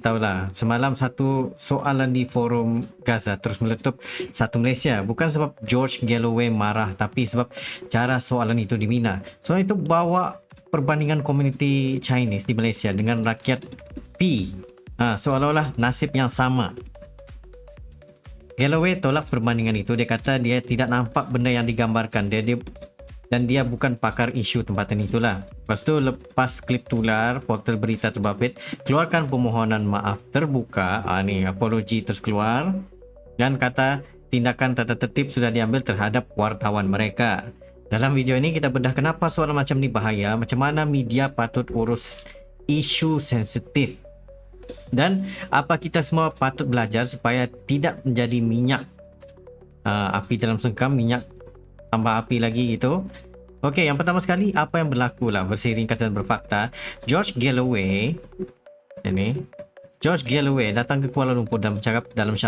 tahulah, semalam satu soalan di forum Gaza terus meletup satu Malaysia. Bukan sebab George Galloway marah, tapi sebab cara soalan itu dimina. Soalan itu bawa perbandingan komuniti Chinese di Malaysia dengan rakyat P. Seolah-olah nasib yang sama. Galloway tolak perbandingan itu. Dia kata dia tidak nampak benda yang digambarkan. Dan dia bukan pakar isu tempatan itulah. Lepas tu, lepas klip tular, portal berita terbabit keluarkan permohonan maaf terbuka. Ni apologi terus keluar. Dan kata tindakan tata tertib sudah diambil terhadap wartawan mereka. Dalam video ini kita bedah kenapa soalan macam ni bahaya, macam mana media patut urus isu sensitif. Dan apa kita semua patut belajar supaya tidak menjadi minyak api dalam sengkam, minyak tambah api lagi gitu. Okey, yang pertama sekali apa yang berlaku lah, versi ringkas dan berfakta. George Galloway datang ke Kuala Lumpur dan bercakap dalam